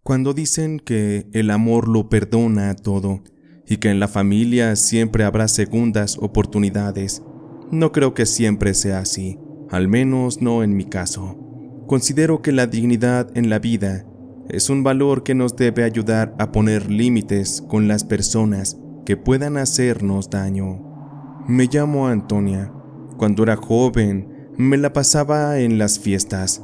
Cuando dicen que el amor lo perdona todo y que en la familia siempre habrá segundas oportunidades, no creo que siempre sea así, al menos no en mi caso. Considero que la dignidad en la vida es un valor que nos debe ayudar a poner límites con las personas que puedan hacernos daño. Me llamo Antonia. Cuando era joven, me la pasaba en las fiestas.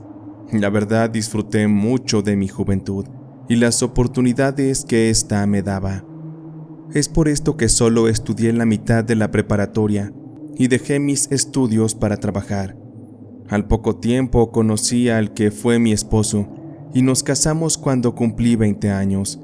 La verdad, disfruté mucho de mi juventud y las oportunidades que ésta me daba. Es por esto que solo estudié la mitad de la preparatoria y dejé mis estudios para trabajar. Al poco tiempo conocí al que fue mi esposo y nos casamos cuando cumplí 20 años.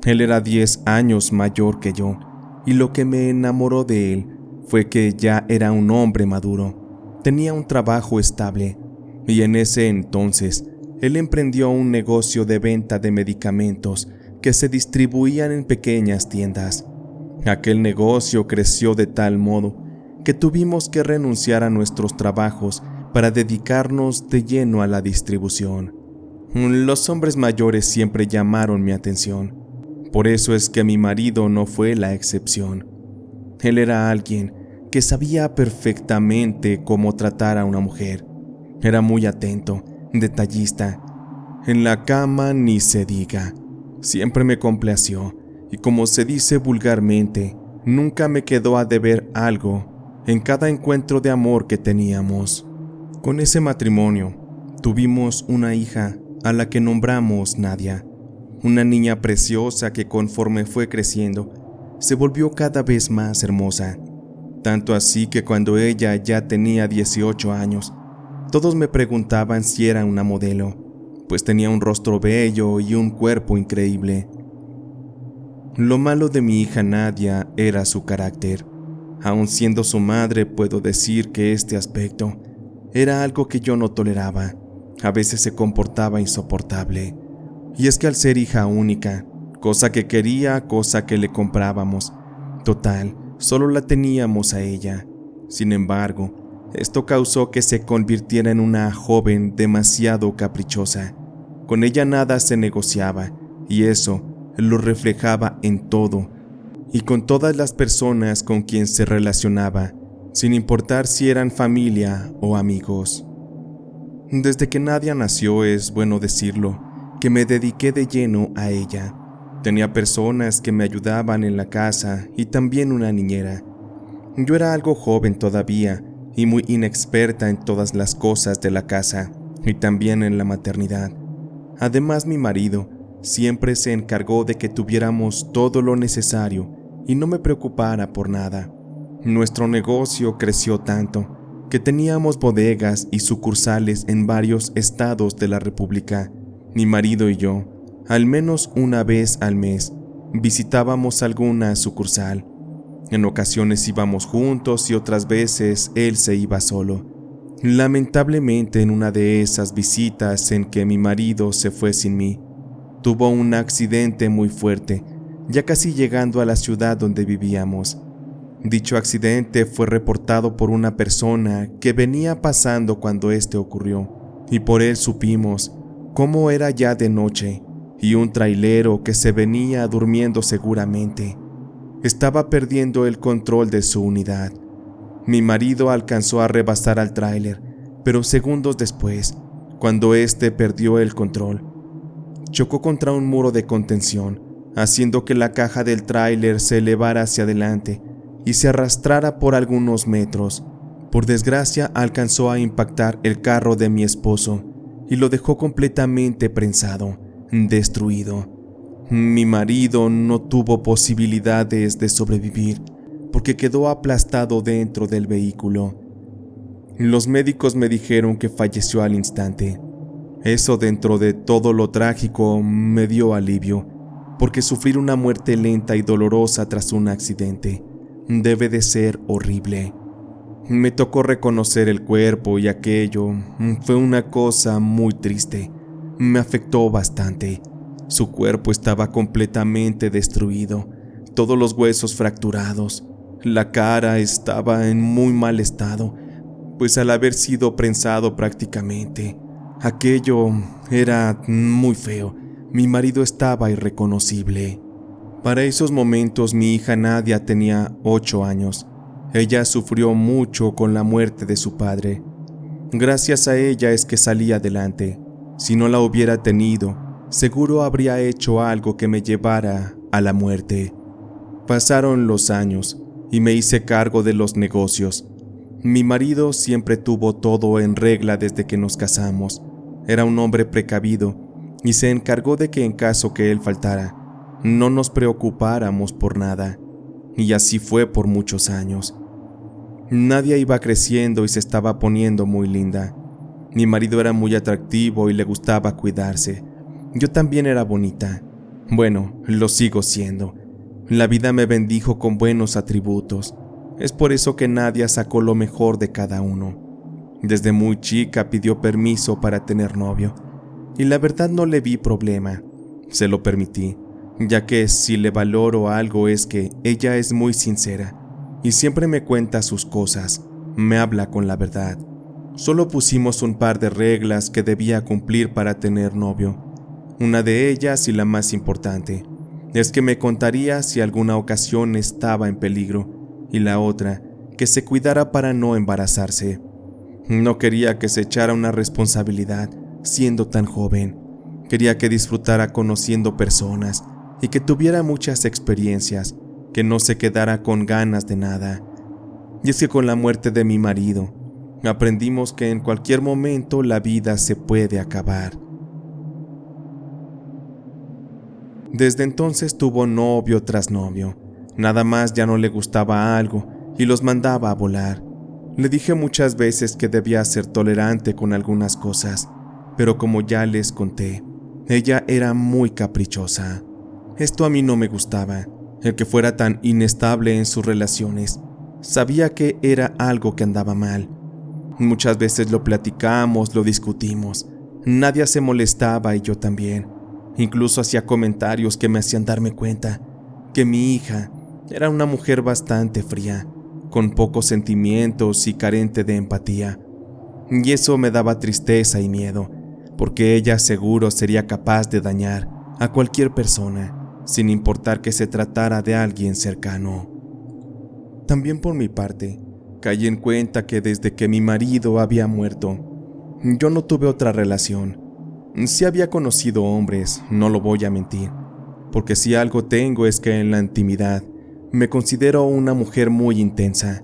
Él era 10 años mayor que yo, y lo que me enamoró de él fue que ya era un hombre maduro. Tenía un trabajo estable, y en ese entonces él emprendió un negocio de venta de medicamentos que se distribuían en pequeñas tiendas. Aquel negocio creció de tal modo que tuvimos que renunciar a nuestros trabajos para dedicarnos de lleno a la distribución. Los hombres mayores siempre llamaron mi atención. Por eso es que mi marido no fue la excepción. Él era alguien que sabía perfectamente cómo tratar a una mujer. Era muy atento, detallista. En la cama ni se diga. Siempre me complació y, como se dice vulgarmente, nunca me quedó a deber algo en cada encuentro de amor que teníamos. Con ese matrimonio tuvimos una hija a la que nombramos Nadia, una niña preciosa que conforme fue creciendo se volvió cada vez más hermosa, tanto así que cuando ella ya tenía 18 años, todos me preguntaban si era una modelo, pues tenía un rostro bello y un cuerpo increíble. Lo malo de mi hija Nadia era su carácter. Aun siendo su madre, puedo decir que este aspecto era algo que yo no toleraba. A veces se comportaba insoportable. Y es que al ser hija única, cosa que quería, cosa que le comprábamos, total, solo la teníamos a ella. Sin embargo, esto causó que se convirtiera en una joven demasiado caprichosa. Con ella nada se negociaba, y eso lo reflejaba en todo y con todas las personas con quien se relacionaba, sin importar si eran familia o amigos. Desde que Nadia nació, es bueno decirlo, que me dediqué de lleno a ella. Tenía personas que me ayudaban en la casa y también una niñera. Yo era algo joven todavía y muy inexperta en todas las cosas de la casa y también en la maternidad. Además, mi marido siempre se encargó de que tuviéramos todo lo necesario y no me preocupara por nada. Nuestro negocio creció tanto que teníamos bodegas y sucursales en varios estados de la República. Mi marido y yo, al menos una vez al mes, visitábamos alguna sucursal. En ocasiones íbamos juntos y otras veces él se iba solo. Lamentablemente, en una de esas visitas en que mi marido se fue sin mí, tuvo un accidente muy fuerte, ya casi llegando a la ciudad donde vivíamos. Dicho accidente fue reportado por una persona que venía pasando cuando este ocurrió, y por él supimos cómo era ya de noche, y un trailero que se venía durmiendo seguramente estaba perdiendo el control de su unidad. Mi marido alcanzó a rebasar al tráiler, pero segundos después, cuando este perdió el control, chocó contra un muro de contención, haciendo que la caja del tráiler se elevara hacia adelante y se arrastrara por algunos metros. Por desgracia, alcanzó a impactar el carro de mi esposo y lo dejó completamente prensado, destruido. Mi marido no tuvo posibilidades de sobrevivir porque quedó aplastado dentro del vehículo. Los médicos me dijeron que falleció al instante. Eso, dentro de todo lo trágico, me dio alivio, porque sufrir una muerte lenta y dolorosa tras un accidente debe de ser horrible. Me tocó reconocer el cuerpo y aquello fue una cosa muy triste. Me afectó bastante. Su cuerpo estaba completamente destruido, todos los huesos fracturados. La cara estaba en muy mal estado, pues al haber sido prensado prácticamente, aquello era muy feo. Mi marido estaba irreconocible. Para esos momentos mi hija Nadia tenía 8 años. Ella sufrió mucho con la muerte de su padre. Gracias a ella es que salí adelante. Si no la hubiera tenido, seguro habría hecho algo que me llevara a la muerte. Pasaron los años y me hice cargo de los negocios. Mi marido siempre tuvo todo en regla desde que nos casamos. Era un hombre precavido y se encargó de que en caso que él faltara, no nos preocupáramos por nada. Y así fue por muchos años. Nadia iba creciendo y se estaba poniendo muy linda. Mi marido era muy atractivo y le gustaba cuidarse. Yo también era bonita. Bueno, lo sigo siendo. La vida me bendijo con buenos atributos. Es por eso que Nadia sacó lo mejor de cada uno. Desde muy chica pidió permiso para tener novio. Y la verdad no le vi problema. Se lo permití, ya que si le valoro algo es que ella es muy sincera y siempre me cuenta sus cosas, me habla con la verdad. Solo pusimos un par de reglas que debía cumplir para tener novio. Una de ellas, y la más importante, es que me contaría si alguna ocasión estaba en peligro, y la otra, que se cuidara para no embarazarse. No quería que se echara una responsabilidad siendo tan joven. Quería que disfrutara conociendo personas y que tuviera muchas experiencias, que no se quedara con ganas de nada. Y es que con la muerte de mi marido, aprendimos que en cualquier momento la vida se puede acabar. Desde entonces tuvo novio tras novio. Nada más ya no le gustaba algo y los mandaba a volar. Le dije muchas veces que debía ser tolerante con algunas cosas, pero como ya les conté, ella era muy caprichosa. Esto a mí no me gustaba, el que fuera tan inestable en sus relaciones. Sabía que era algo que andaba mal. Muchas veces lo platicamos, lo discutimos. Nadia se molestaba y yo también. Incluso hacía comentarios que me hacían darme cuenta que mi hija era una mujer bastante fría, con pocos sentimientos y carente de empatía. Y eso me daba tristeza y miedo, porque ella seguro sería capaz de dañar a cualquier persona, sin importar que se tratara de alguien cercano. También por mi parte, caí en cuenta que desde que mi marido había muerto, yo no tuve otra relación. Sí había conocido hombres, no lo voy a mentir, porque si algo tengo es que en la intimidad me considero una mujer muy intensa.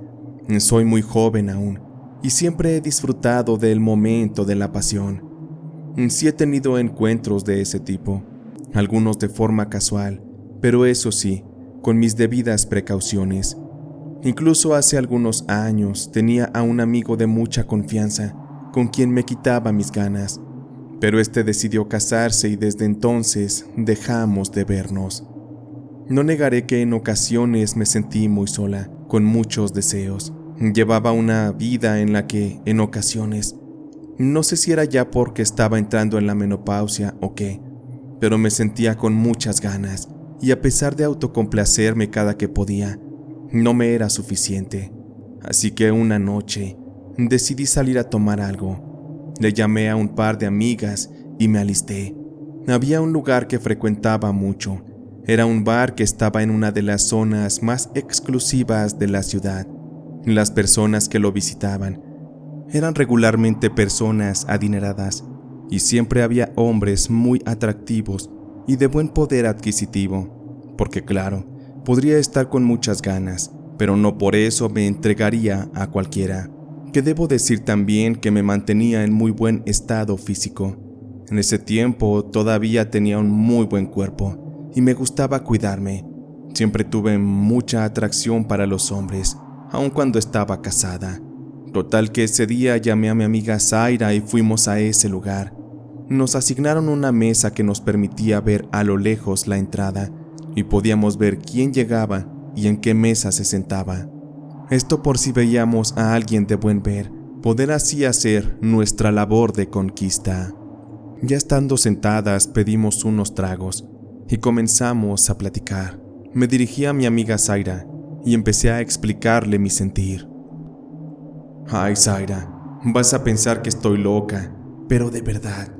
Soy muy joven aún y siempre he disfrutado del momento de la pasión. Sí he tenido encuentros de ese tipo, algunos de forma casual, pero eso sí, con mis debidas precauciones. Incluso hace algunos años tenía a un amigo de mucha confianza con quien me quitaba mis ganas, pero este decidió casarse y desde entonces dejamos de vernos. No negaré que en ocasiones me sentí muy sola, con muchos deseos. Llevaba una vida en la que, en ocasiones, no sé si era ya porque estaba entrando en la menopausia o qué, pero me sentía con muchas ganas y a pesar de autocomplacerme cada que podía, no me era suficiente. Así que una noche decidí salir a tomar algo. Le llamé a un par de amigas y me alisté. Había un lugar que frecuentaba mucho. Era un bar que estaba en una de las zonas más exclusivas de la ciudad. Las personas que lo visitaban eran regularmente personas adineradas y siempre había hombres muy atractivos y de buen poder adquisitivo, porque claro, podría estar con muchas ganas, pero no por eso me entregaría a cualquiera. Que debo decir también que me mantenía en muy buen estado físico. En ese tiempo todavía tenía un muy buen cuerpo y me gustaba cuidarme. Siempre tuve mucha atracción para los hombres, aun cuando estaba casada. Total que ese día llamé a mi amiga Zaira y fuimos a ese lugar. Nos asignaron una mesa que nos permitía ver a lo lejos la entrada y podíamos ver quién llegaba y en qué mesa se sentaba. Esto por si veíamos a alguien de buen ver, poder así hacer nuestra labor de conquista. Ya estando sentadas pedimos unos tragos y comenzamos a platicar. Me dirigí a mi amiga Zaira y empecé a explicarle mi sentir. Ay, Zaira, vas a pensar que estoy loca, pero de verdad,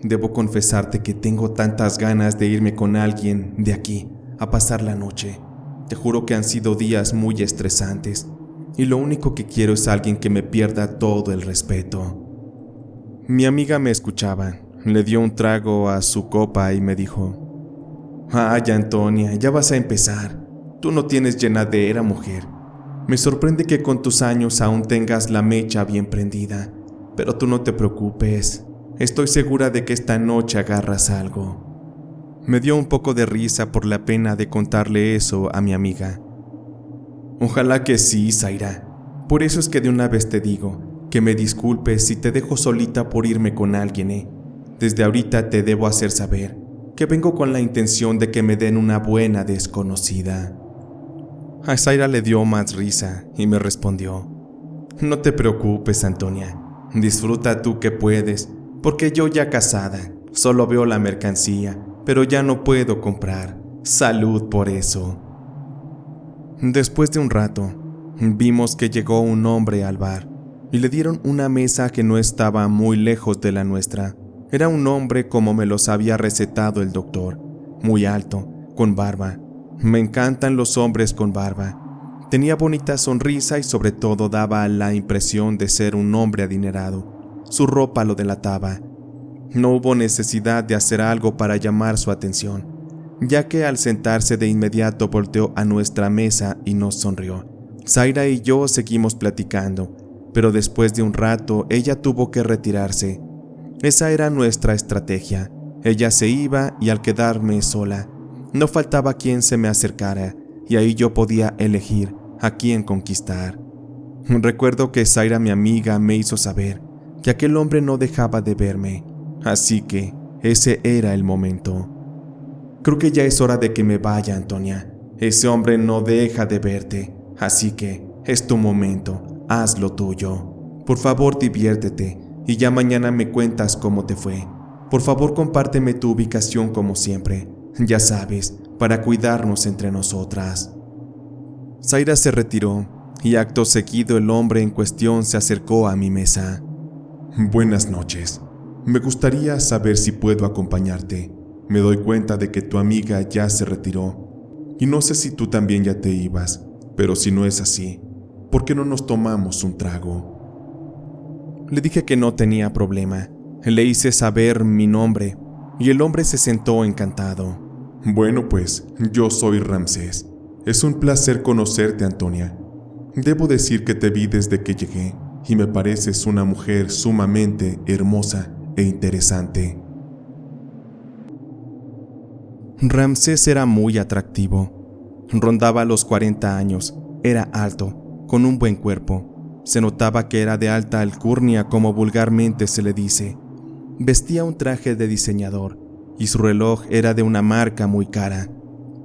debo confesarte que tengo tantas ganas de irme con alguien de aquí a pasar la noche. Te juro que han sido días muy estresantes y lo único que quiero es alguien que me pierda todo el respeto. Mi amiga me escuchaba, le dio un trago a su copa y me dijo: «Ay, Antonia, ya vas a empezar. Tú no tienes llenadera, mujer. Me sorprende que con tus años aún tengas la mecha bien prendida, pero tú no te preocupes. Estoy segura de que esta noche agarras algo». Me dio un poco de risa por la pena de contarle eso a mi amiga. «Ojalá que sí, Zaira. Por eso es que de una vez te digo que me disculpes si te dejo solita por irme con alguien, Desde ahorita te debo hacer saber que vengo con la intención de que me den una buena desconocida». A Zaira le dio más risa y me respondió: «No te preocupes, Antonia. Disfruta tú que puedes, porque yo ya casada, solo veo la mercancía, pero ya no puedo comprar. Salud por eso». Después de un rato, vimos que llegó un hombre al bar y le dieron una mesa que no estaba muy lejos de la nuestra. Era un hombre como me los había recetado el doctor, muy alto, con barba. Me encantan los hombres con barba. Tenía bonita sonrisa y sobre todo daba la impresión de ser un hombre adinerado. Su ropa lo delataba. No hubo necesidad de hacer algo para llamar su atención, ya que al sentarse de inmediato volteó a nuestra mesa y nos sonrió. Zaira y yo seguimos platicando, pero después de un rato ella tuvo que retirarse. Esa era nuestra estrategia. Ella se iba y al quedarme sola, no faltaba quien se me acercara y ahí yo podía elegir a quién conquistar. Recuerdo que Zaira, mi amiga, me hizo saber que aquel hombre no dejaba de verme, así que ese era el momento. «Creo que ya es hora de que me vaya, Antonia. Ese hombre no deja de verte, así que es tu momento, haz lo tuyo. Por favor, diviértete y ya mañana me cuentas cómo te fue. Por favor, compárteme tu ubicación como siempre, ya sabes, para cuidarnos entre nosotras». Zaira se retiró y acto seguido el hombre en cuestión se acercó a mi mesa. «Buenas noches. Me gustaría saber si puedo acompañarte. Me doy cuenta de que tu amiga ya se retiró y no sé si tú también ya te ibas, pero si no es así, ¿por qué no nos tomamos un trago?». Le dije que no tenía problema. Le hice saber mi nombre y el hombre se sentó encantado. «Bueno, pues, yo soy Ramsés. Es un placer conocerte, Antonia. Debo decir que te vi desde que llegué y me pareces una mujer sumamente hermosa e interesante». Ramsés era muy atractivo. Rondaba los 40 años, era alto, con un buen cuerpo. Se notaba que era de alta alcurnia, como vulgarmente se le dice. Vestía un traje de diseñador y su reloj era de una marca muy cara.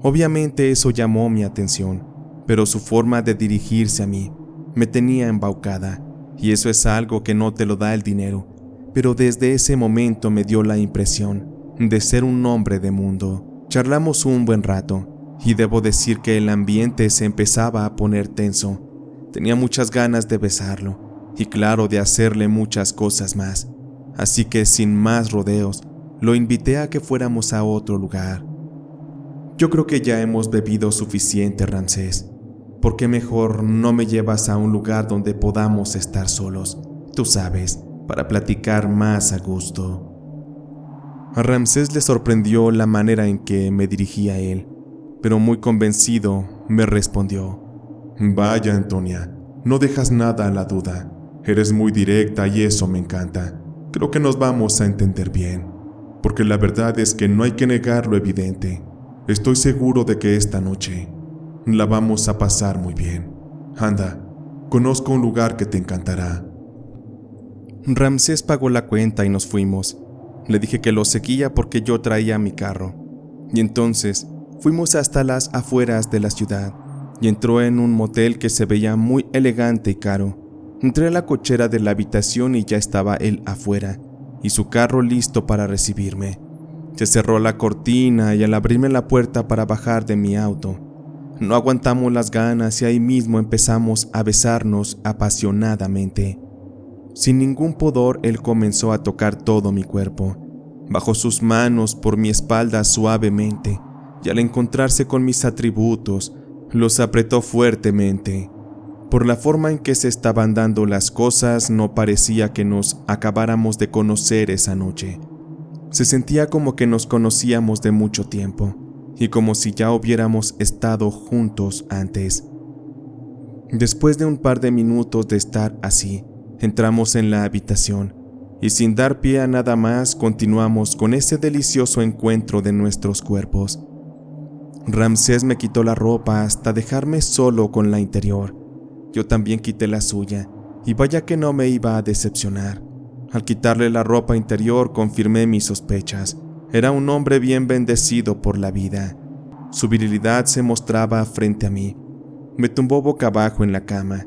Obviamente eso llamó mi atención, pero su forma de dirigirse a mí me tenía embaucada, y eso es algo que no te lo da el dinero, pero desde ese momento me dio la impresión de ser un hombre de mundo. Charlamos un buen rato y debo decir que el ambiente se empezaba a poner tenso. Tenía muchas ganas de besarlo y claro, de hacerle muchas cosas más, así que sin más rodeos lo invité a que fuéramos a otro lugar. «Yo creo que ya hemos bebido suficiente, Ramsés. ¿Por qué mejor no me llevas a un lugar donde podamos estar solos? Tú sabes, para platicar más a gusto». A Ramsés le sorprendió la manera en que me dirigí a él, pero muy convencido me respondió: «Vaya, Antonia, no dejas nada a la duda. Eres muy directa y eso me encanta. Creo que nos vamos a entender bien, porque la verdad es que no hay que negar lo evidente. Estoy seguro de que esta noche la vamos a pasar muy bien. Anda, conozco un lugar que te encantará». Ramsés pagó la cuenta y nos fuimos. Le dije que lo seguía porque yo traía mi carro. Y entonces fuimos hasta las afueras de la ciudad y entró en un motel que se veía muy elegante y caro. Entré a la cochera de la habitación y ya estaba él afuera y su carro listo para recibirme. Se cerró la cortina y al abrirme la puerta para bajar de mi auto, no aguantamos las ganas y ahí mismo empezamos a besarnos apasionadamente. Sin ningún pudor, él comenzó a tocar todo mi cuerpo. Bajó sus manos por mi espalda suavemente y al encontrarse con mis atributos, los apretó fuertemente. Por la forma en que se estaban dando las cosas, no parecía que nos acabáramos de conocer esa noche. Se sentía como que nos conocíamos de mucho tiempo y como si ya hubiéramos estado juntos antes. Después de un par de minutos de estar así, entramos en la habitación y sin dar pie a nada más continuamos con ese delicioso encuentro de nuestros cuerpos. Ramsés me quitó la ropa hasta dejarme solo con la interior. Yo también quité la suya y vaya que no me iba a decepcionar. Al quitarle la ropa interior confirmé mis sospechas. Era un hombre bien bendecido por la vida. Su virilidad se mostraba frente a mí. Me tumbó boca abajo en la cama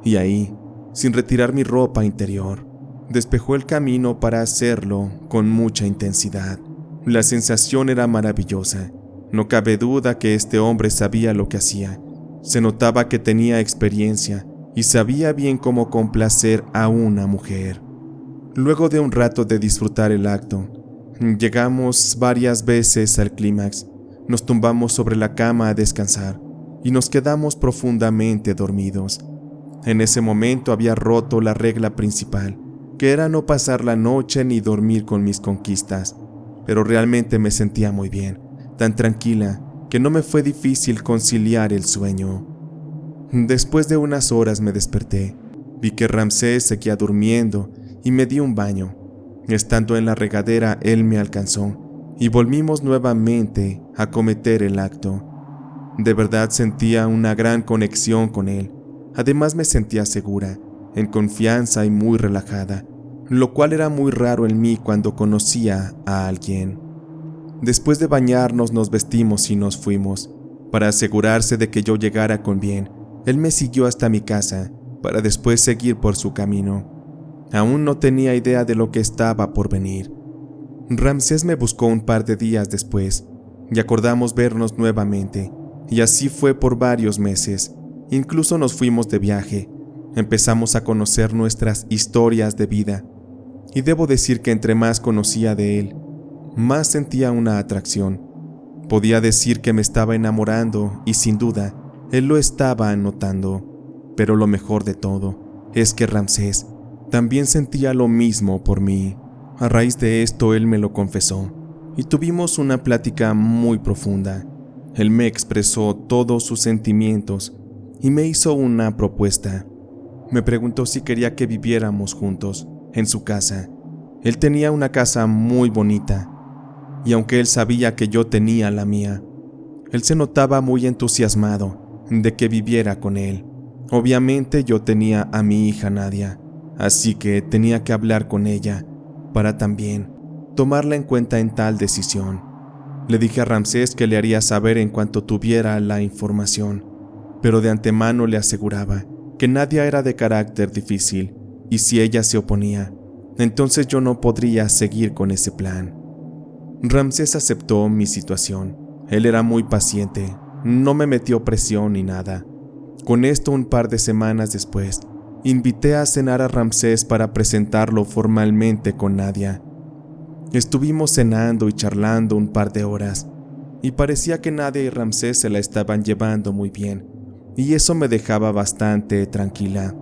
y ahí, sin retirar mi ropa interior, despejó el camino para hacerlo con mucha intensidad. La sensación era maravillosa. No cabe duda que este hombre sabía lo que hacía. Se notaba que tenía experiencia y sabía bien cómo complacer a una mujer. Luego de un rato de disfrutar el acto, llegamos varias veces al clímax. Nos tumbamos sobre la cama a descansar y nos quedamos profundamente dormidos. En ese momento había roto la regla principal, que era no pasar la noche ni dormir con mis conquistas, pero realmente me sentía muy bien, tan tranquila que no me fue difícil conciliar el sueño. Después de unas horas me desperté, vi que Ramsés seguía durmiendo y me di un baño. Estando en la regadera, él me alcanzó y volvimos nuevamente a cometer el acto. De verdad sentía una gran conexión con él. Además me sentía segura, en confianza y muy relajada, lo cual era muy raro en mí cuando conocía a alguien. Después de bañarnos nos vestimos y nos fuimos. Para asegurarse de que yo llegara con bien, él me siguió hasta mi casa para después seguir por su camino. Aún no tenía idea de lo que estaba por venir. Ramsés me buscó un par de días después y acordamos vernos nuevamente, y así fue por varios meses. Incluso nos fuimos de viaje. Empezamos a conocer nuestras historias de vida, y debo decir que entre más conocía de él, más sentía una atracción. Podía decir que me estaba enamorando y sin duda, él lo estaba notando. Pero lo mejor de todo es que Ramsés también sentía lo mismo por mí. A raíz de esto él me lo confesó y tuvimos una plática muy profunda. Él me expresó todos sus sentimientos y me hizo una propuesta. Me preguntó si quería que viviéramos juntos en su casa. Él tenía una casa muy bonita y aunque él sabía que yo tenía la mía, él se notaba muy entusiasmado de que viviera con él. Obviamente yo tenía a mi hija Nadia, así que tenía que hablar con ella para también tomarla en cuenta en tal decisión. Le dije a Ramsés que le haría saber en cuanto tuviera la información, pero de antemano le aseguraba que Nadia era de carácter difícil y si ella se oponía, entonces yo no podría seguir con ese plan. Ramsés aceptó mi situación. Él era muy paciente, no me metió presión ni nada. Con esto, un par de semanas después, invité a cenar a Ramsés para presentarlo formalmente con Nadia. Estuvimos cenando y charlando un par de horas, y parecía que Nadia y Ramsés se la estaban llevando muy bien, y eso me dejaba bastante tranquila.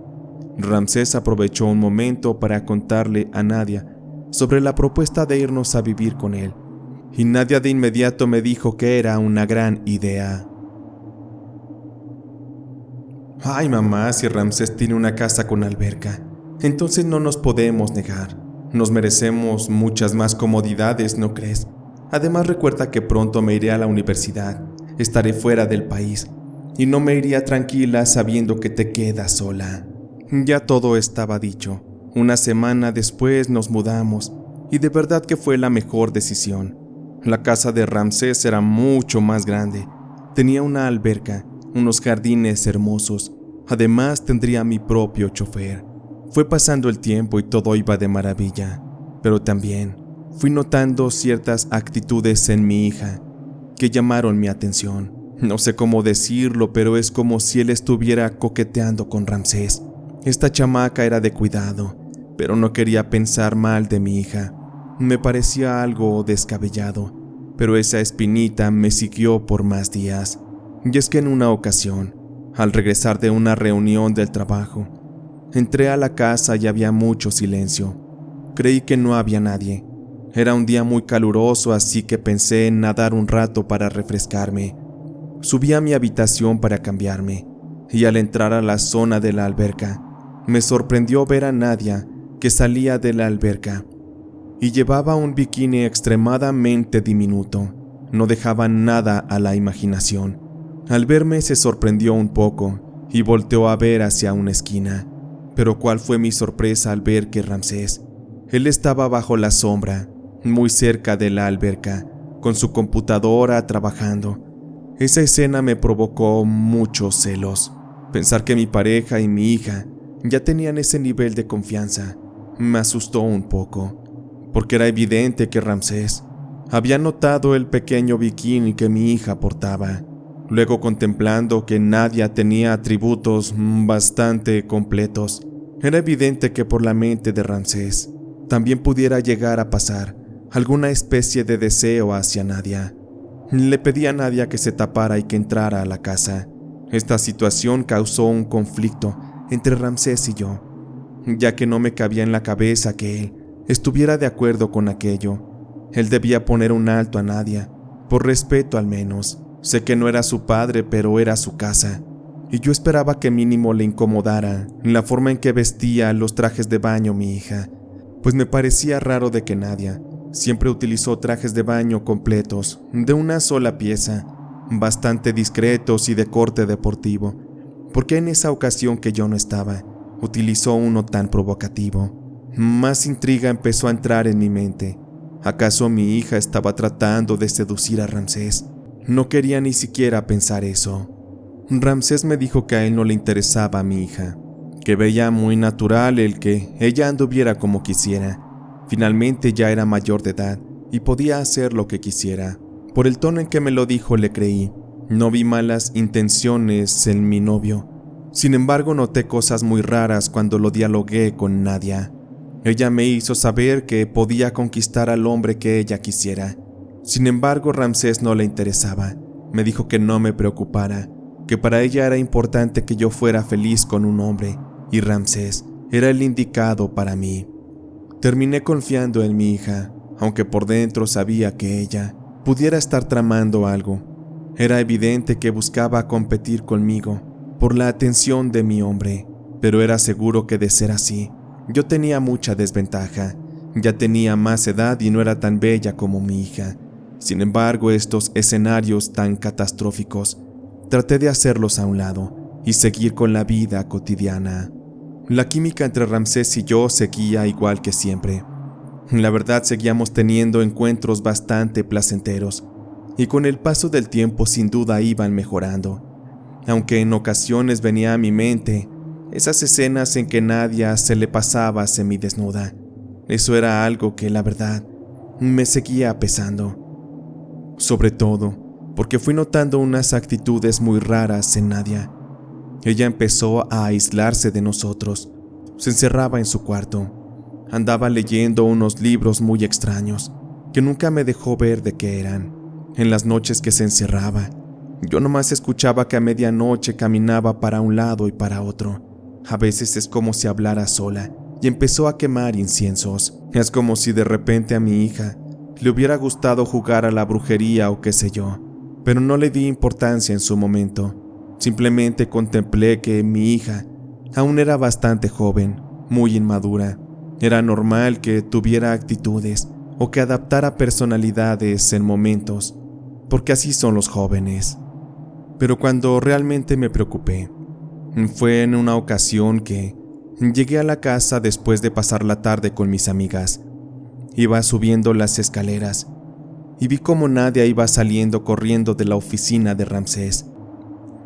Ramsés aprovechó un momento para contarle a Nadia sobre la propuesta de irnos a vivir con él, y Nadia de inmediato me dijo que era una gran idea. Ay mamá, si Ramsés tiene una casa con alberca, entonces no nos podemos negar. Nos merecemos muchas más comodidades, ¿no crees? Además recuerda que pronto me iré a la universidad, estaré fuera del país, y no me iría tranquila sabiendo que te quedas sola. Ya todo estaba dicho. Una semana después nos mudamos, y de verdad que fue la mejor decisión. La casa de Ramsés era mucho más grande, tenía una alberca, unos jardines hermosos, además tendría mi propio chofer. Fue pasando el tiempo y todo iba de maravilla, pero también fui notando ciertas actitudes en mi hija que llamaron mi atención. No sé cómo decirlo, pero es como si él estuviera coqueteando con Ramsés. Esta chamaca era de cuidado, pero no quería pensar mal de mi hija. Me parecía algo descabellado, pero esa espinita me siguió por más días. Y es que en una ocasión, al regresar de una reunión del trabajo, entré a la casa y había mucho silencio. Creí que no había nadie. Era un día muy caluroso, así que pensé en nadar un rato para refrescarme. Subí a mi habitación para cambiarme, y al entrar a la zona de la alberca, me sorprendió ver a Nadia, que salía de la alberca, y llevaba un bikini extremadamente diminuto. No dejaba nada a la imaginación. Al verme se sorprendió un poco, y volteó a ver hacia una esquina. Pero cuál fue mi sorpresa al ver que Ramsés, él estaba bajo la sombra, muy cerca de la alberca, con su computadora trabajando. Esa escena me provocó muchos celos. Pensar que mi pareja y mi hija ya tenían ese nivel de confianza me asustó un poco, porque era evidente que Ramsés había notado el pequeño bikini que mi hija portaba. Luego, contemplando que Nadia tenía atributos bastante completos, era evidente que por la mente de Ramsés también pudiera llegar a pasar alguna especie de deseo hacia Nadia. Le pedí a Nadia que se tapara y que entrara a la casa. Esta situación causó un conflicto entre Ramsés y yo, ya que no me cabía en la cabeza que él estuviera de acuerdo con aquello. Él debía poner un alto a Nadia, por respeto al menos. Sé que no era su padre, pero era su casa, y yo esperaba que mínimo le incomodara la forma en que vestía los trajes de baño mi hija, pues me parecía raro de que Nadia siempre utilizó trajes de baño completos, de una sola pieza, bastante discretos y de corte deportivo. ¿Por qué en esa ocasión que yo no estaba, utilizó uno tan provocativo? Más intriga empezó a entrar en mi mente. ¿Acaso mi hija estaba tratando de seducir a Ramsés? No quería ni siquiera pensar eso. Ramsés me dijo que a él no le interesaba a mi hija, que veía muy natural el que ella anduviera como quisiera. Finalmente ya era mayor de edad y podía hacer lo que quisiera. Por el tono en que me lo dijo le creí. No vi malas intenciones en mi novio. Sin embargo, noté cosas muy raras cuando lo dialogué con Nadia. Ella me hizo saber que podía conquistar al hombre que ella quisiera. Sin embargo, Ramsés no le interesaba. Me dijo que no me preocupara, que para ella era importante que yo fuera feliz con un hombre, y Ramsés era el indicado para mí. Terminé confiando en mi hija, aunque por dentro sabía que ella pudiera estar tramando algo. Era evidente que buscaba competir conmigo por la atención de mi hombre, pero era seguro que de ser así, yo tenía mucha desventaja. Ya tenía más edad y no era tan bella como mi hija. Sin embargo, estos escenarios tan catastróficos, traté de hacerlos a un lado y seguir con la vida cotidiana. La química entre Ramsés y yo seguía igual que siempre. La verdad, seguíamos teniendo encuentros bastante placenteros, y con el paso del tiempo sin duda iban mejorando, aunque en ocasiones venía a mi mente esas escenas en que Nadia se le pasaba semidesnuda. Eso era algo que, la verdad, me seguía pesando. Sobre todo, porque fui notando unas actitudes muy raras en Nadia. Ella empezó a aislarse de nosotros. Se encerraba en su cuarto. Andaba leyendo unos libros muy extraños, que nunca me dejó ver de qué eran. En las noches que se encerraba, yo nomás escuchaba que a medianoche caminaba para un lado y para otro. A veces es como si hablara sola, y empezó a quemar inciensos. Es como si de repente a mi hija le hubiera gustado jugar a la brujería o qué sé yo, pero no le di importancia en su momento. Simplemente contemplé que mi hija aún era bastante joven, muy inmadura. Era normal que tuviera actitudes o que adaptara personalidades en momentos, porque así son los jóvenes. Pero cuando realmente me preocupé, fue en una ocasión que llegué a la casa después de pasar la tarde con mis amigas. Iba subiendo las escaleras y vi cómo Nadia iba saliendo corriendo de la oficina de Ramsés.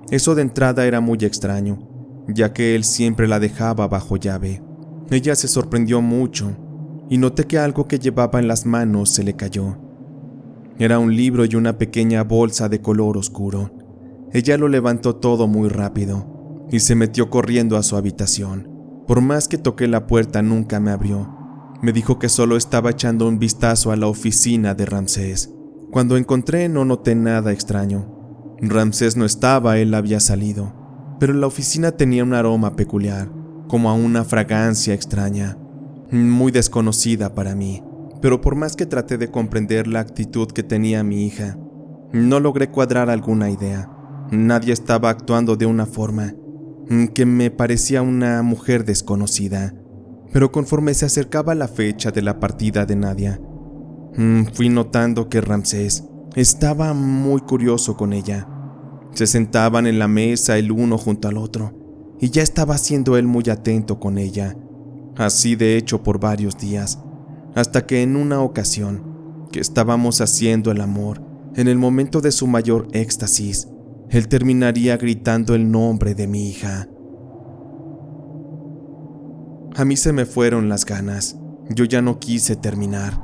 Eso de entrada era muy extraño, ya que él siempre la dejaba bajo llave. Ella se sorprendió mucho y noté que algo que llevaba en las manos se le cayó. Era un libro y una pequeña bolsa de color oscuro. Ella lo levantó todo muy rápido y se metió corriendo a su habitación. Por más que toqué la puerta, nunca me abrió. Me dijo que solo estaba echando un vistazo a la oficina de Ramsés. Cuando encontré no noté nada extraño. Ramsés no estaba, él había salido. Pero la oficina tenía un aroma peculiar, como a una fragancia extraña, muy desconocida para mí. Pero por más que traté de comprender la actitud que tenía mi hija, no logré cuadrar alguna idea. Nadie estaba actuando de una forma que me parecía una mujer desconocida. Pero conforme se acercaba la fecha de la partida de Nadia, fui notando que Ramsés estaba muy curioso con ella. Se sentaban en la mesa el uno junto al otro, y ya estaba siendo él muy atento con ella. Así de hecho por varios días, hasta que en una ocasión, que estábamos haciendo el amor, en el momento de su mayor éxtasis, él terminaría gritando el nombre de mi hija. A mí se me fueron las ganas. Yo ya no quise terminar.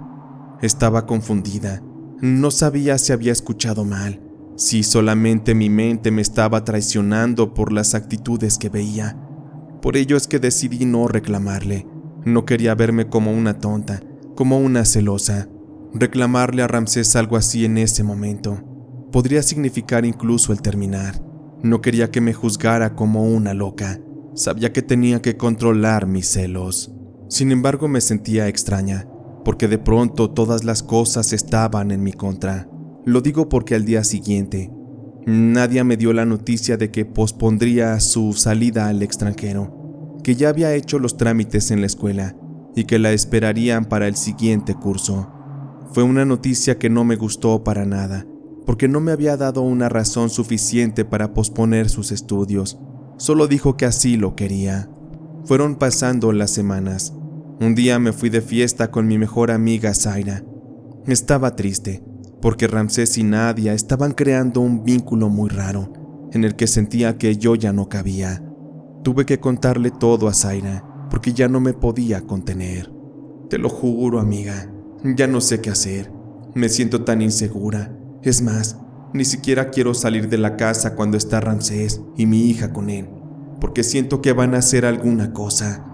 Estaba confundida. No sabía si había escuchado mal, si solamente mi mente me estaba traicionando por las actitudes que veía. Por ello es que decidí no reclamarle. No quería verme como una tonta, como una celosa. Reclamarle a Ramsés algo así en ese momento podría significar incluso el terminar. No quería que me juzgara como una loca. Sabía que tenía que controlar mis celos. Sin embargo, me sentía extraña, porque de pronto todas las cosas estaban en mi contra. Lo digo porque al día siguiente, Nadia me dio la noticia de que pospondría su salida al extranjero, que ya había hecho los trámites en la escuela y que la esperarían para el siguiente curso. Fue una noticia que no me gustó para nada, porque no me había dado una razón suficiente para posponer sus estudios. Solo dijo que así lo quería. Fueron pasando las semanas. Un día me fui de fiesta con mi mejor amiga Zaira. Estaba triste, porque Ramsés y Nadia estaban creando un vínculo muy raro, en el que sentía que yo ya no cabía. Tuve que contarle todo a Zaira, porque ya no me podía contener. Te lo juro, amiga, ya no sé qué hacer. Me siento tan insegura. Es más, ni siquiera quiero salir de la casa cuando está Ramsés y mi hija con él, porque siento que van a hacer alguna cosa.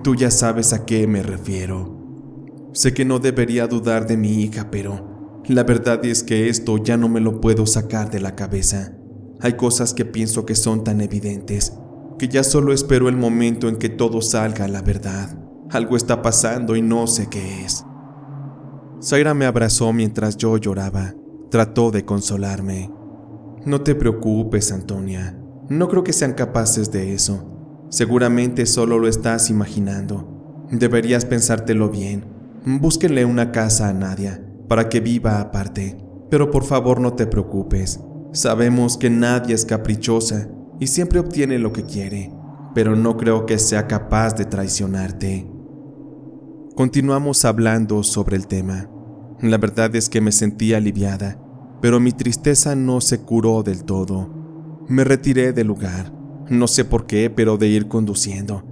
Tú ya sabes a qué me refiero. Sé que no debería dudar de mi hija, pero la verdad es que esto ya no me lo puedo sacar de la cabeza. Hay cosas que pienso que son tan evidentes, que ya solo espero el momento en que todo salga a la verdad. Algo está pasando y no sé qué es. Zaira me abrazó mientras yo lloraba. Trató de consolarme. No te preocupes, Antonia. No creo que sean capaces de eso. Seguramente solo lo estás imaginando. Deberías pensártelo bien. Búsquenle una casa a Nadia para que viva aparte. Pero por favor no te preocupes. Sabemos que Nadia es caprichosa y siempre obtiene lo que quiere, pero no creo que sea capaz de traicionarte. Continuamos hablando sobre el tema. La verdad es que me sentía aliviada, pero mi tristeza no se curó del todo. Me retiré del lugar, no sé por qué, pero de ir conduciendo.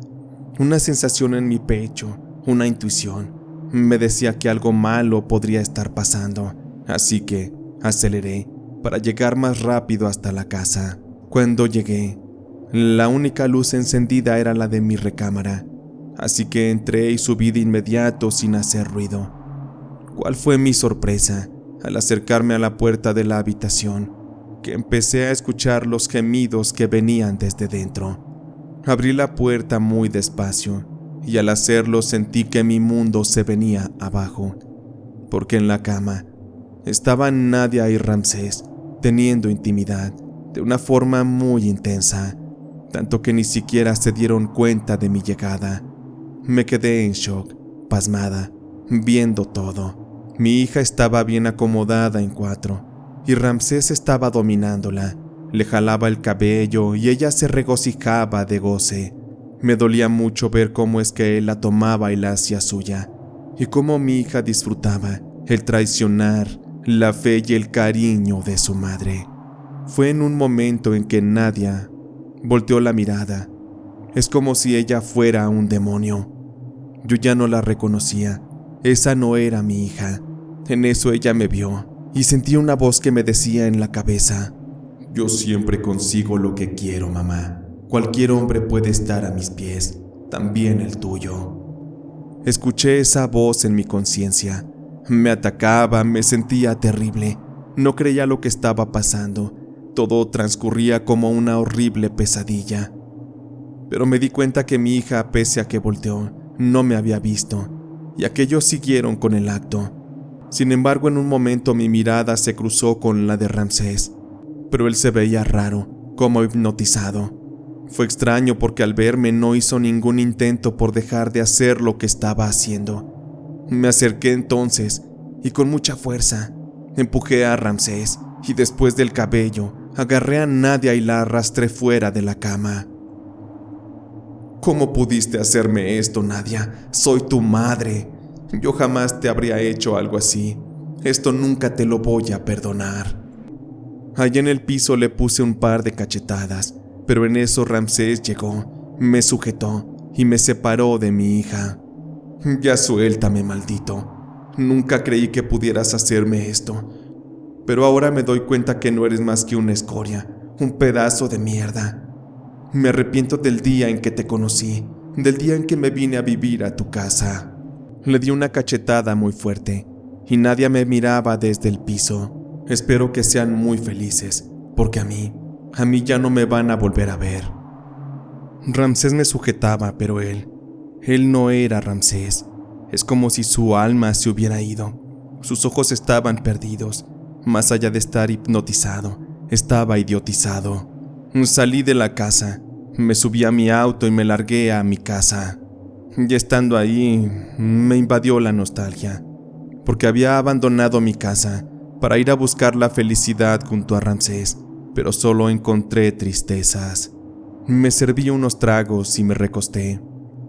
Una sensación en mi pecho, una intuición, me decía que algo malo podría estar pasando, así que aceleré para llegar más rápido hasta la casa. Cuando llegué, la única luz encendida era la de mi recámara, así que entré y subí de inmediato sin hacer ruido. ¿Cuál fue mi sorpresa al acercarme a la puerta de la habitación? Que empecé a escuchar los gemidos que venían desde dentro. Abrí la puerta muy despacio y al hacerlo sentí que mi mundo se venía abajo, porque en la cama estaban Nadia y Ramsés teniendo intimidad de una forma muy intensa, tanto que ni siquiera se dieron cuenta de mi llegada. Me quedé en shock, pasmada, viendo todo. Mi hija estaba bien acomodada en cuatro, y Ramsés estaba dominándola. Le jalaba el cabello y ella se regocijaba de goce. Me dolía mucho ver cómo es que él la tomaba y la hacía suya, y cómo mi hija disfrutaba el traicionar la fe y el cariño de su madre. Fue en un momento en que Nadia volteó la mirada. Es como si ella fuera un demonio. Yo ya no la reconocía. Esa no era mi hija. En eso ella me vio y sentí una voz que me decía en la cabeza: yo siempre consigo lo que quiero, mamá. Cualquier hombre puede estar a mis pies, también el tuyo. Escuché esa voz en mi conciencia. Me atacaba, me sentía terrible. No creía lo que estaba pasando. Todo transcurría como una horrible pesadilla. Pero me di cuenta que mi hija, pese a que volteó, no me había visto, y aquellos siguieron con el acto. Sin embargo, en un momento mi mirada se cruzó con la de Ramsés, pero él se veía raro, como hipnotizado. Fue extraño porque al verme no hizo ningún intento por dejar de hacer lo que estaba haciendo. Me acerqué entonces y con mucha fuerza empujé a Ramsés y después del cabello agarré a Nadia y la arrastré fuera de la cama. ¿Cómo pudiste hacerme esto, Nadia? Soy tu madre. Yo jamás te habría hecho algo así. Esto nunca te lo voy a perdonar. Allá en el piso le puse un par de cachetadas, pero en eso Ramsés llegó, me sujetó y me separó de mi hija. Ya suéltame, maldito. Nunca creí que pudieras hacerme esto, pero ahora me doy cuenta que no eres más que una escoria, un pedazo de mierda. Me arrepiento del día en que te conocí, del día en que me vine a vivir a tu casa. Le di una cachetada muy fuerte y Nadia me miraba desde el piso. Espero que sean muy felices, porque a mí ya no me van a volver a ver. Ramsés me sujetaba, pero él no era Ramsés. Es como si su alma se hubiera ido. Sus ojos estaban perdidos. Más allá de estar hipnotizado, estaba idiotizado. Salí de la casa, me subí a mi auto y me largué a mi casa. Ya estando ahí, me invadió la nostalgia, porque había abandonado mi casa para ir a buscar la felicidad junto a Ramsés, pero solo encontré tristezas. Me serví unos tragos y me recosté.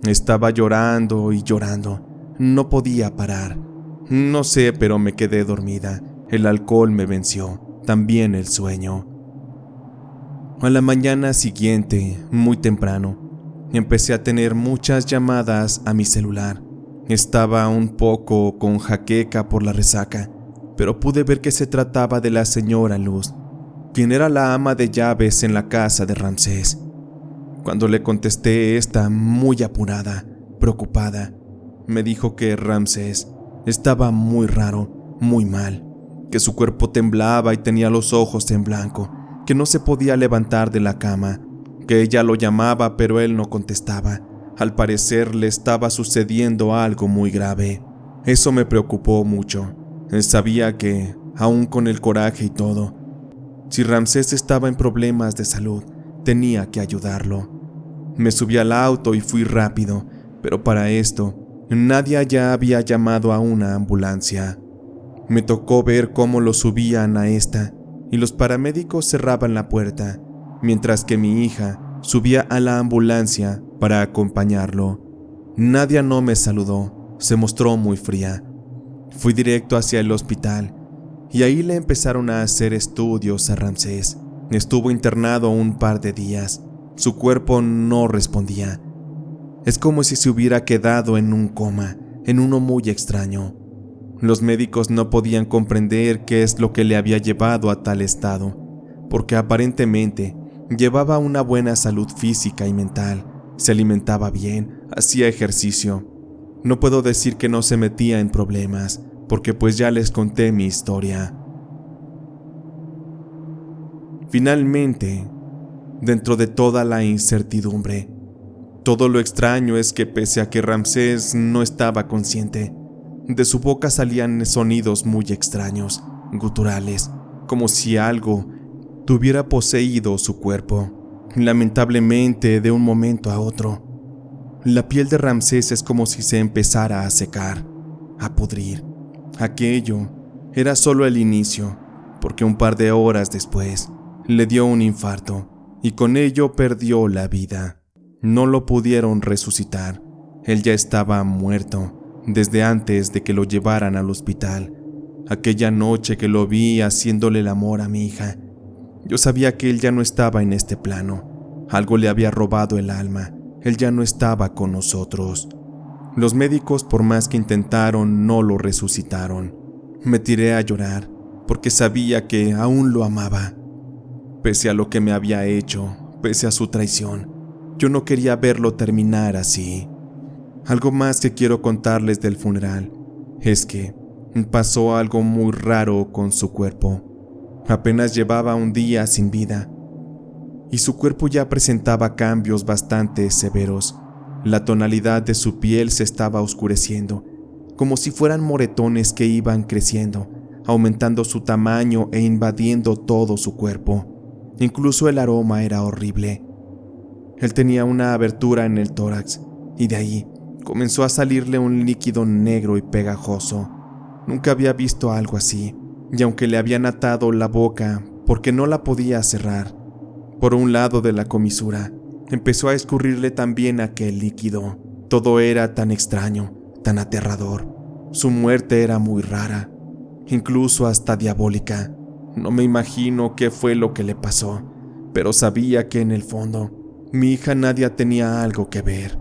Estaba llorando y llorando. No podía parar. No sé, pero me quedé dormida. El alcohol me venció, también el sueño. A la mañana siguiente, muy temprano, empecé a tener muchas llamadas a mi celular. Estaba un poco con jaqueca por la resaca, pero pude ver que se trataba de la señora Luz, quien era la ama de llaves en la casa de Ramsés. Cuando le contesté, esta, muy apurada, preocupada, me dijo que Ramsés estaba muy raro, muy mal, que su cuerpo temblaba y tenía los ojos en blanco, que no se podía levantar de la cama, que ella lo llamaba pero él no contestaba. Al parecer le estaba sucediendo algo muy grave. Eso me preocupó mucho. Sabía que, aún con el coraje y todo, si Ramsés estaba en problemas de salud, tenía que ayudarlo. Me subí al auto y fui rápido, pero para esto, Nadia ya había llamado a una ambulancia. Me tocó ver cómo lo subían a esta, y los paramédicos cerraban la puerta, mientras que mi hija subía a la ambulancia para acompañarlo. Nadia no me saludó, se mostró muy fría. Fui directo hacia el hospital, y ahí le empezaron a hacer estudios a Ramsés. Estuvo internado un par de días. Su cuerpo no respondía. Es como si se hubiera quedado en un coma, en uno muy extraño. Los médicos no podían comprender qué es lo que le había llevado a tal estado, porque aparentemente llevaba una buena salud física y mental, se alimentaba bien, hacía ejercicio. No puedo decir que no se metía en problemas, porque pues ya les conté mi historia. Finalmente, dentro de toda la incertidumbre, todo lo extraño es que pese a que Ramsés no estaba consciente, de su boca salían sonidos muy extraños, guturales, como si algo tuviera poseído su cuerpo. Lamentablemente, de un momento a otro, la piel de Ramsés es como si se empezara a secar, a pudrir. Aquello era solo el inicio, porque un par de horas después le dio un infarto y con ello perdió la vida. No lo pudieron resucitar, él ya estaba muerto desde antes de que lo llevaran al hospital. Aquella noche que lo vi haciéndole el amor a mi hija, yo sabía que él ya no estaba en este plano. Algo le había robado el alma, él ya no estaba con nosotros. Los médicos, por más que intentaron, no lo resucitaron. Me tiré a llorar, porque sabía que aún lo amaba. Pese a lo que me había hecho, pese a su traición, yo no quería verlo terminar así. Algo más que quiero contarles del funeral es que pasó algo muy raro con su cuerpo. Apenas llevaba un día sin vida y su cuerpo ya presentaba cambios bastante severos. La tonalidad de su piel se estaba oscureciendo, como si fueran moretones que iban creciendo, aumentando su tamaño e invadiendo todo su cuerpo. Incluso el aroma era horrible. Él tenía una abertura en el tórax y de ahí comenzó a salirle un líquido negro y pegajoso. Nunca había visto algo así, y aunque le habían atado la boca porque no la podía cerrar, por un lado de la comisura empezó a escurrirle también aquel líquido. Todo era tan extraño, tan aterrador. Su muerte era muy rara, incluso hasta diabólica. No me imagino qué fue lo que le pasó, pero sabía que en el fondo mi hija Nadia tenía algo que ver.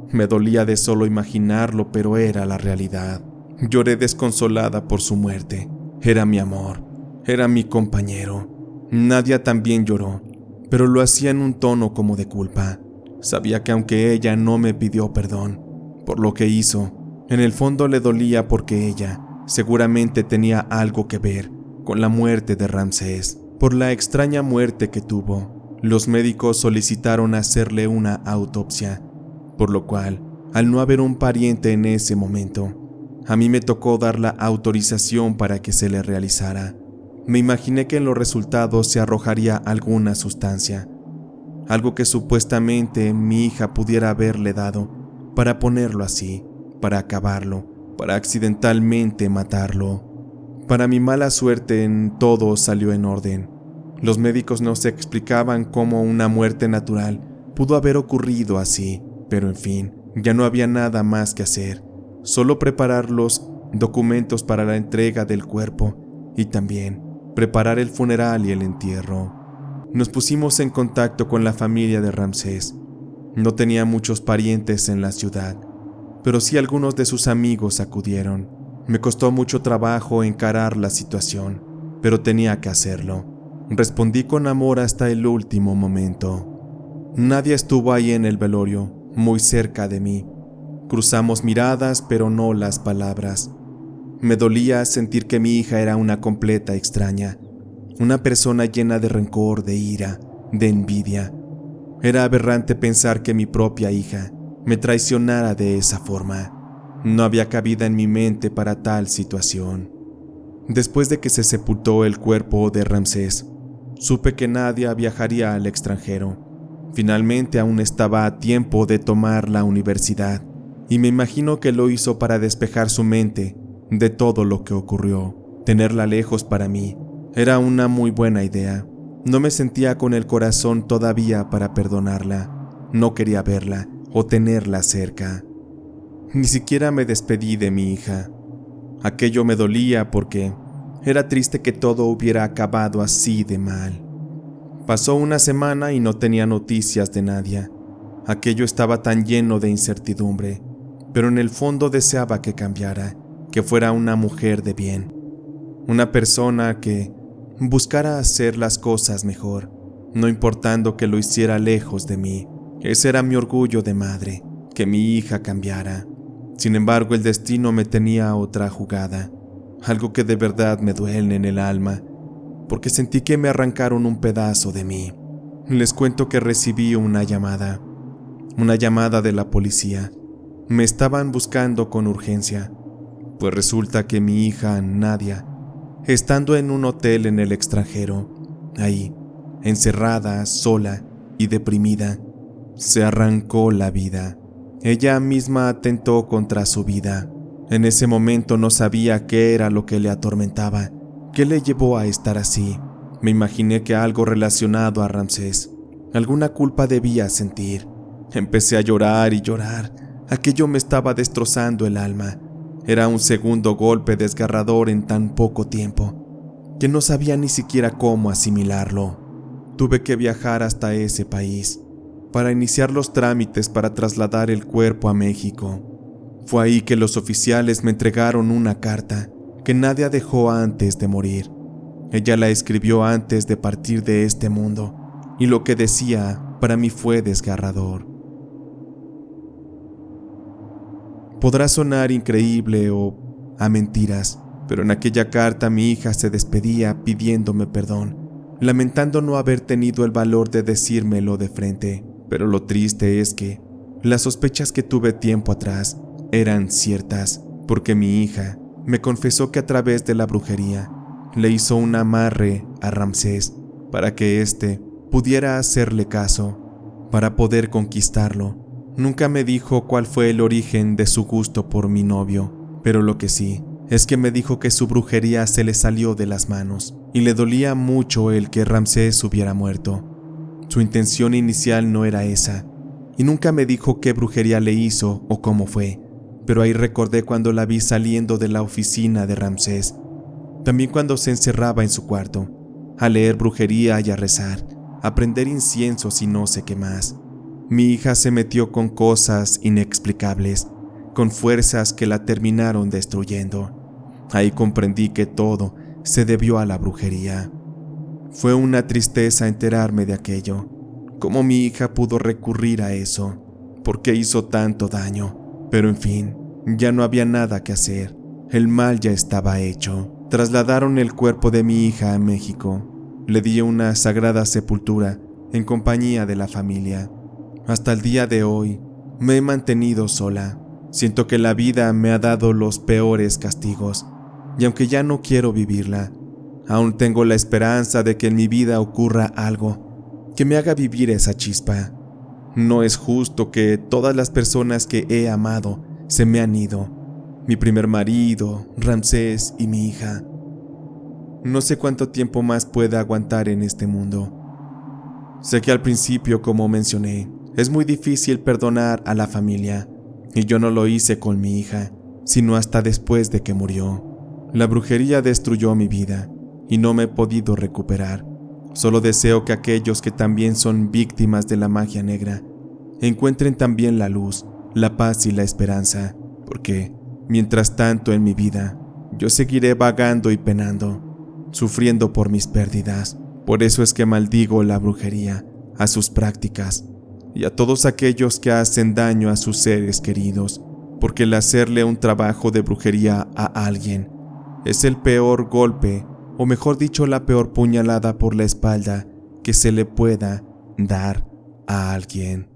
Me dolía de solo imaginarlo, pero era la realidad. Lloré desconsolada por su muerte. Era mi amor, era mi compañero. Nadia también lloró, pero lo hacía en un tono como de culpa. Sabía que aunque ella no me pidió perdón por lo que hizo, en el fondo le dolía porque ella seguramente tenía algo que ver con la muerte de Ramsés. Por la extraña muerte que tuvo, los médicos solicitaron hacerle una autopsia, por lo cual, al no haber un pariente en ese momento, a mí me tocó dar la autorización para que se le realizara. Me imaginé que en los resultados se arrojaría alguna sustancia, algo que supuestamente mi hija pudiera haberle dado para ponerlo así, para acabarlo, para accidentalmente matarlo. Para mi mala suerte, en todo salió en orden. Los médicos no se explicaban cómo una muerte natural pudo haber ocurrido así, pero en fin, ya no había nada más que hacer, solo preparar los documentos para la entrega del cuerpo y también preparar el funeral y el entierro. Nos pusimos en contacto con la familia de Ramsés. No tenía muchos parientes en la ciudad, pero sí algunos de sus amigos acudieron. Me costó mucho trabajo encarar la situación, pero tenía que hacerlo. Respondí con amor hasta el último momento. Nadie estuvo ahí en el velorio, muy cerca de mí. Cruzamos miradas, pero no las palabras. Me dolía sentir que mi hija era una completa extraña, una persona llena de rencor, de ira, de envidia. Era aberrante pensar que mi propia hija me traicionara de esa forma. No había cabida en mi mente para tal situación. Después de que se sepultó el cuerpo de Ramsés, supe que Nadia viajaría al extranjero. Finalmente aún estaba a tiempo de tomar la universidad, y me imagino que lo hizo para despejar su mente de todo lo que ocurrió. Tenerla lejos para mí era una muy buena idea. No me sentía con el corazón todavía para perdonarla. No quería verla o tenerla cerca. Ni siquiera me despedí de mi hija. Aquello me dolía porque era triste que todo hubiera acabado así de mal. Pasó una semana y no tenía noticias de Nadia. Aquello estaba tan lleno de incertidumbre, pero en el fondo deseaba que cambiara, que fuera una mujer de bien, una persona que buscara hacer las cosas mejor, no importando que lo hiciera lejos de mí. Ese era mi orgullo de madre, que mi hija cambiara. Sin embargo, el destino me tenía otra jugada, algo que de verdad me duele en el alma, porque sentí que me arrancaron un pedazo de mí. Les cuento que recibí una llamada de la policía. Me estaban buscando con urgencia, pues resulta que mi hija Nadia, estando en un hotel en el extranjero, ahí, encerrada, sola y deprimida, se arrancó la vida. Ella misma atentó contra su vida. En ese momento no sabía qué era lo que le atormentaba, qué le llevó a estar así. Me imaginé que algo relacionado a Ramsés. Alguna culpa debía sentir. Empecé a llorar y llorar. Aquello me estaba destrozando el alma. Era un segundo golpe desgarrador en tan poco tiempo, que no sabía ni siquiera cómo asimilarlo. Tuve que viajar hasta ese país para iniciar los trámites para trasladar el cuerpo a México. Fue ahí que los oficiales me entregaron una carta que Nadia dejó antes de morir. Ella la escribió antes de partir de este mundo, y lo que decía para mí fue desgarrador. Podrá sonar increíble o a mentiras, pero en aquella carta mi hija se despedía pidiéndome perdón, lamentando no haber tenido el valor de decírmelo de frente. Pero lo triste es que las sospechas que tuve tiempo atrás eran ciertas, porque mi hija me confesó que a través de la brujería le hizo un amarre a Ramsés para que éste pudiera hacerle caso, para poder conquistarlo. Nunca me dijo cuál fue el origen de su gusto por mi novio, pero lo que sí es que me dijo que su brujería se le salió de las manos y le dolía mucho el que Ramsés hubiera muerto. Su intención inicial no era esa, y nunca me dijo qué brujería le hizo o cómo fue, pero ahí recordé cuando la vi saliendo de la oficina de Ramsés, también cuando se encerraba en su cuarto, a leer brujería y a rezar, a prender inciensos y no sé qué más. Mi hija se metió con cosas inexplicables, con fuerzas que la terminaron destruyendo. Ahí comprendí que todo se debió a la brujería. Fue una tristeza enterarme de aquello. ¿Cómo mi hija pudo recurrir a eso? ¿Por qué hizo tanto daño? Pero en fin, ya no había nada que hacer. El mal ya estaba hecho. Trasladaron el cuerpo de mi hija a México. Le di una sagrada sepultura en compañía de la familia. Hasta el día de hoy me he mantenido sola. Siento que la vida me ha dado los peores castigos, y aunque ya no quiero vivirla, aún tengo la esperanza de que en mi vida ocurra algo que me haga vivir esa chispa. No es justo que todas las personas que he amado se me han ido. Mi primer marido, Ramsés y mi hija. No sé cuánto tiempo más pueda aguantar en este mundo. Sé que al principio, como mencioné, es muy difícil perdonar a la familia, y yo no lo hice con mi hija, sino hasta después de que murió. La brujería destruyó mi vida, y no me he podido recuperar. Solo deseo que aquellos que también son víctimas de la magia negra encuentren también la luz, la paz y la esperanza, porque, mientras tanto en mi vida, yo seguiré vagando y penando, sufriendo por mis pérdidas. Por eso es que maldigo la brujería, a sus prácticas, y a todos aquellos que hacen daño a sus seres queridos, porque el hacerle un trabajo de brujería a alguien es el peor golpe, o mejor dicho, la peor puñalada por la espalda que se le pueda dar a alguien.